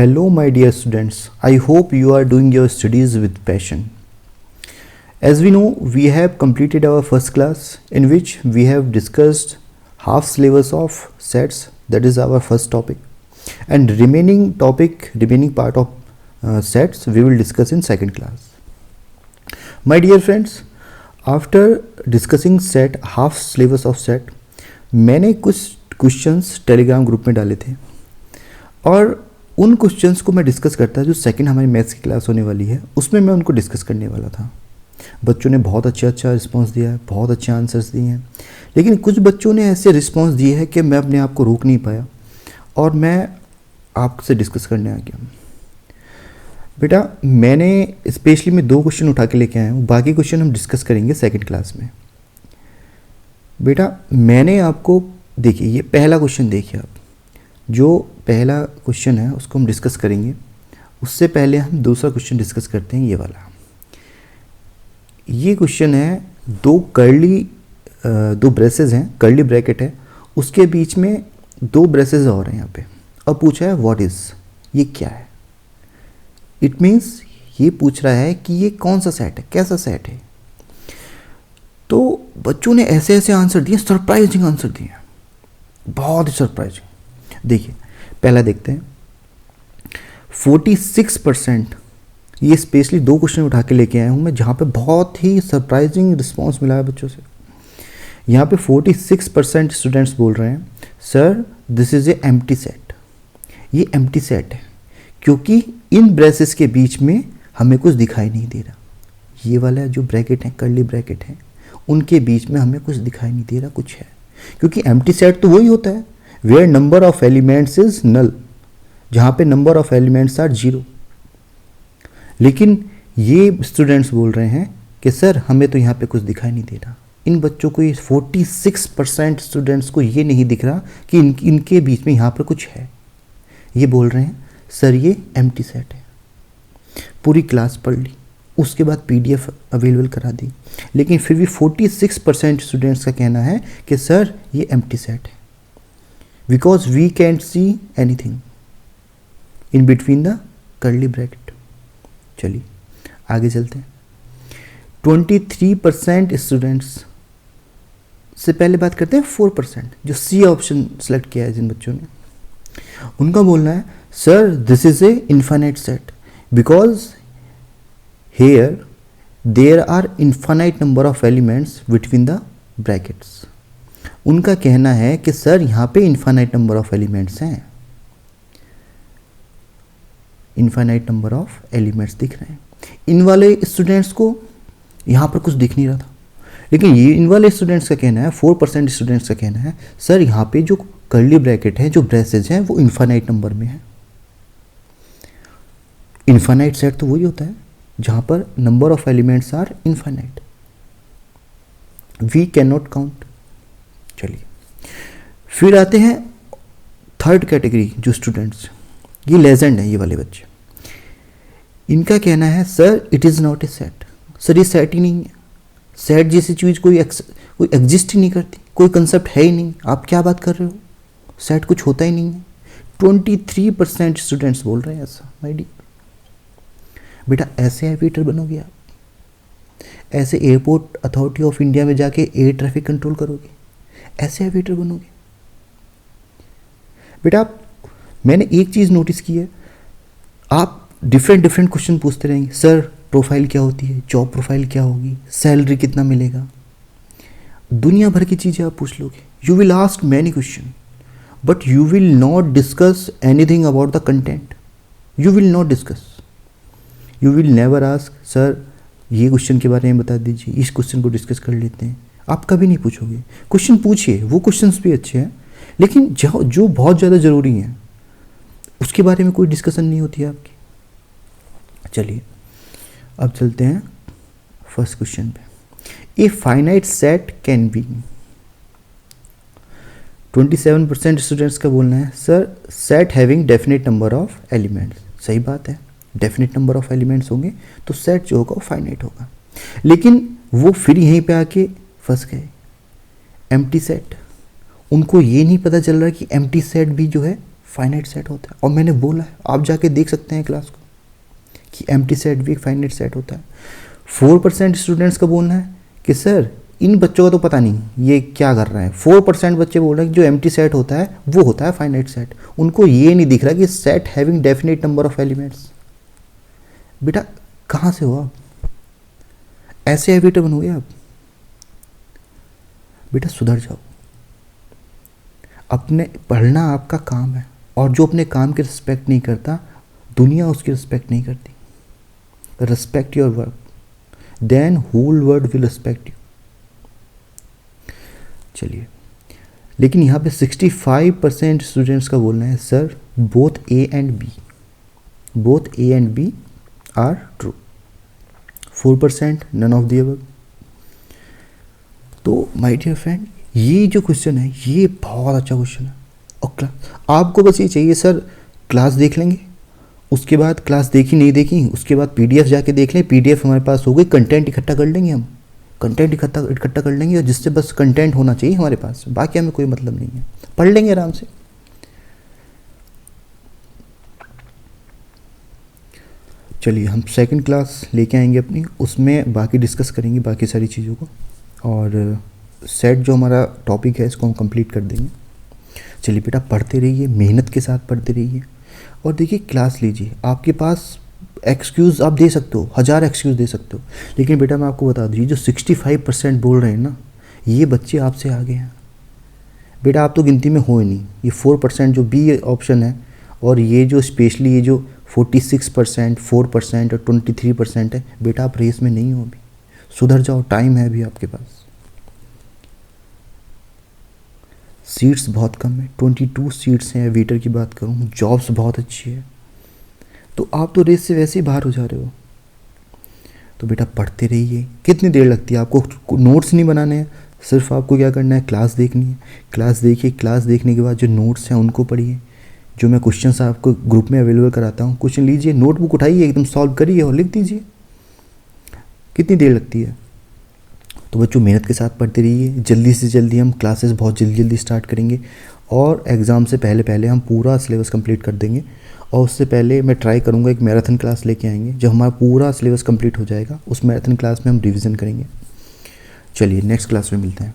Hello, my dear students. I hope you are doing your studies with passion. As we know, we have completed our first class in which we have discussed half syllabus of sets. That is our first topic, and remaining part of sets we will discuss in second class. My dear friends, after discussing set half syllabus of set, मैंने कुछ questions Telegram group में डाले थे और उन questions को मैं discuss करता जो सेकंड हमारी मैथ्स की क्लास होने वाली है उसमें मैं उनको डिस्कस करने वाला था। बच्चों ने बहुत अच्छा रिस्पांस दिया है, बहुत अच्छे आंसर्स दिए हैं, लेकिन कुछ बच्चों ने ऐसे रिस्पांस दिए हैं कि मैं अपने आप को रोक नहीं पाया और मैं आपसे डिस्कस करने आ गया। बेटा, मैंने स्पेशली मैं 2 क्वेश्चन उठा के लेके आया हूँ, बाकी क्वेश्चन हम डिस्कस करेंगे सेकेंड क्लास में। बेटा, मैंने आपको देखिए, ये पहला क्वेश्चन देखिए आप, जो पहला क्वेश्चन है उसको हम डिस्कस करेंगे। उससे पहले हम दूसरा क्वेश्चन डिस्कस करते हैं, ये वाला। ये क्वेश्चन है दो ब्रेसेस हैं, कर्ली ब्रैकेट है, उसके बीच में 2 ब्रेसेस और हैं यहाँ पे, और पूछा है व्हाट इज, ये क्या है। इट मीन्स ये पूछ रहा है कि ये कौन सा सेट है, कैसा सेट है। तो बच्चों ने ऐसे ऐसे आंसर दिए, सरप्राइजिंग आंसर दिए, बहुत ही सरप्राइजिंग। देखिए, पहला देखते हैं। 46%, ये स्पेशली 2 क्वेश्चन उठा के लेके आया हूँ मैं जहाँ पे बहुत ही सरप्राइजिंग रिस्पांस मिला है बच्चों से। यहाँ पे 46% स्टूडेंट्स बोल रहे हैं sir this is a empty set. ये एम्प्टी सेट है क्योंकि इन ब्रेसेस के बीच में हमें कुछ दिखाई नहीं दे रहा। ये वाला जो ब्रैकेट है, कर्ली ब्रैकेट है, उनके बीच में हमें कुछ दिखाई नहीं दे रहा, कुछ है। क्योंकि एम्प्टी सेट तो वही होता है where number of elements is null, जहाँ पे नंबर ऑफ एलिमेंट्स आर 0। लेकिन ये स्टूडेंट्स बोल रहे हैं कि सर हमें तो यहाँ पे कुछ दिखाई नहीं दे रहा। इन बच्चों को, ये 46% स्टूडेंट्स को ये नहीं दिख रहा कि इनके बीच में यहाँ पर कुछ है। ये बोल रहे हैं सर ये एम्प्टी सेट है। पूरी क्लास पढ़ ली, उसके बाद PDF अवेलेबल करा दी, लेकिन फिर भी 46% स्टूडेंट्स का कहना है कि सर ये एम्प्टी सेट है because we can't see anything in between the curly bracket. चलिए आगे चलते हैं। 23% स्टूडेंट्स से पहले बात करते हैं 4% जो C ऑप्शन सेलेक्ट किया है जिन बच्चों ने, उनका बोलना है sir this is a infinite set because here there are infinite number of elements between the brackets। उनका कहना है कि सर यहाँ पे infinite number of elements हैं, infinite number of elements दिख रहे हैं। इन वाले स्टूडेंट्स को यहाँ पर कुछ दिख नहीं रहा था, लेकिन ये इन वाले स्टूडेंट्स का कहना है, 4% स्टूडेंट्स का कहना है सर यहाँ पे जो कर्ली ब्रैकेट है, जो ब्रेसेज हैं, वो इनफाइनाइट नंबर में है। इनफाइनाइट सेट तो वही होता है जहाँ पर number of elements are infinite, we can not count. चलिए फिर आते हैं थर्ड कैटेगरी जो स्टूडेंट्स, ये लेजेंड है, ये वाले बच्चे। इनका कहना है sir it is not a set. Sir ये सेट ही नहीं है, सेट जैसी चीज़ कोई एग्जिस्ट ही नहीं करती, कोई कंसेप्ट है ही नहीं, आप क्या बात कर रहे हो, सेट कुछ होता ही नहीं है। 23% स्टूडेंट्स बोल रहे हैं ऐसा। माय डियर बेटा, ऐसे एविएटर बनोगे आप, ऐसे एयरपोर्ट अथॉरिटी ऑफ इंडिया में जाके एयर ट्रैफिक कंट्रोल करोगे, ऐसे एविएटर बनोगे बेटा। मैंने एक चीज़ नोटिस की है, आप डिफरेंट क्वेश्चन पूछते रहेंगे। सर प्रोफाइल क्या होती है, जॉब प्रोफाइल क्या होगी, सैलरी कितना मिलेगा, दुनिया भर की चीज़ें आप पूछ लोगे। You will ask many question but you will not discuss anything about the content. You will not discuss, you will never ask sir ये क्वेश्चन के बारे में बता दीजिए, इस क्वेश्चन को डिस्कस कर लेते हैं। आप कभी नहीं पूछोगे। क्वेश्चन पूछिए, वो क्वेश्चंस भी अच्छे हैं, लेकिन जो बहुत ज़्यादा ज़रूरी हैं उसके बारे में कोई डिस्कशन नहीं होती है आपकी। चलिए अब चलते हैं फर्स्ट क्वेश्चन पे। A finite set can be. 27% students का बोलना है sir set having definite number of elements. सही बात है, डेफिनेट नंबर ऑफ एलिमेंट्स होंगे तो सेट जो होगा वो फाइनाइट होगा, लेकिन वो फिर यहीं पे आके फंस गए। एम्प्टी सेट, उनको ये नहीं पता चल रहा कि एम्प्टी सेट भी जो है फाइनाइट सेट होता है। और मैंने बोला है, आप जाके देख सकते हैं क्लास को, कि एम्प्टी सेट भी एक फाइनाइट सेट होता है। 4% स्टूडेंट्स का बोलना है कि सर इन बच्चों का तो पता नहीं ये क्या कर रहे हैं। 4% बच्चे बोल रहे हैं कि जो एम्प्टी सेट होता है वो होता है फाइनाइट सेट। उनको ये नहीं दिख रहा कि set having definite number of elements. बेटा कहाँ से हो आप? ऐसे हैबिटर बनोगे आप? बेटा सुधर जाओ। अपने पढ़ना आपका काम है, और जो अपने काम की रिस्पेक्ट नहीं करता, दुनिया उसकी रिस्पेक्ट नहीं करती। Respect your work, then whole world will respect you. चलिए, लेकिन यहाँ पे 65% स्टूडेंट्स का बोलना है sir both A and B are true. 4% none of the above. तो माय डियर फ्रेंड, ये जो क्वेश्चन है ये बहुत अच्छा क्वेश्चन है। और आपको बस ये चाहिए सर, क्लास देख लेंगे, उसके बाद क्लास देखी नहीं देखी, उसके बाद पीडीएफ जाके देख लें, पीडीएफ हमारे पास हो गई, कंटेंट इकट्ठा कर लेंगे हम, कंटेंट इकट्ठा कर लेंगे, और जिससे बस कंटेंट होना चाहिए हमारे पास, बाकी हमें कोई मतलब नहीं है, पढ़ लेंगे आराम से। चलिए हम सेकंड क्लास लेके आएंगे अपनी, उसमें बाकी डिस्कस करेंगे बाकी सारी चीज़ों को, और सेट जो हमारा टॉपिक है इसको हम कंप्लीट कर देंगे। चलिए बेटा पढ़ते रहिए, मेहनत के साथ पढ़ते रहिए, और देखिए क्लास लीजिए। आपके पास एक्सक्यूज़ आप दे सकते हो, 1000 एक्सक्यूज़ दे सकते हो, लेकिन बेटा मैं आपको बता दूँ, जो 65% बोल रहे हैं ना, ये बच्चे आपसे आगे हैं। बेटा आप तो गिनती में हो ही नहीं। ये 4% जो बी ऑप्शन है, और ये जो स्पेशली ये जो 46%, 4% और 23% है, बेटा आप रेस में नहीं हो अभी। सुधर जाओ, टाइम है अभी आपके पास। सीट्स बहुत कम है, 22 सीट्स हैं। वेटर की बात करूँ, जॉब्स बहुत अच्छी है, तो आप तो रेस से वैसे ही बाहर हो जा रहे हो। तो बेटा पढ़ते रहिए। कितनी देर लगती है आपको? नोट्स नहीं बनाने हैं, सिर्फ आपको क्या करना है, क्लास देखनी है। क्लास देखिए, क्लास देखने के बाद जो नोट्स हैं उनको पढ़िए। जो मैं क्वेश्चंस आपको ग्रुप में अवेलेबल कराता हूँ, क्वेश्चन लीजिए, नोटबुक उठाइए, एकदम सॉल्व करिए और लिख दीजिए। कितनी देर लगती है? तो बच्चों मेहनत के साथ पढ़ते रहिए। जल्दी से जल्दी हम क्लासेस बहुत जल्दी स्टार्ट करेंगे, और एग्ज़ाम से पहले हम पूरा सिलेबस कंप्लीट कर देंगे। और उससे पहले मैं ट्राई करूँगा एक मैराथन क्लास लेके आएंगे, जब हमारा पूरा सिलेबस कंप्लीट हो जाएगा, उस मैराथन क्लास में हम रिवीजन करेंगे। चलिए नेक्स्ट क्लास में मिलते हैं।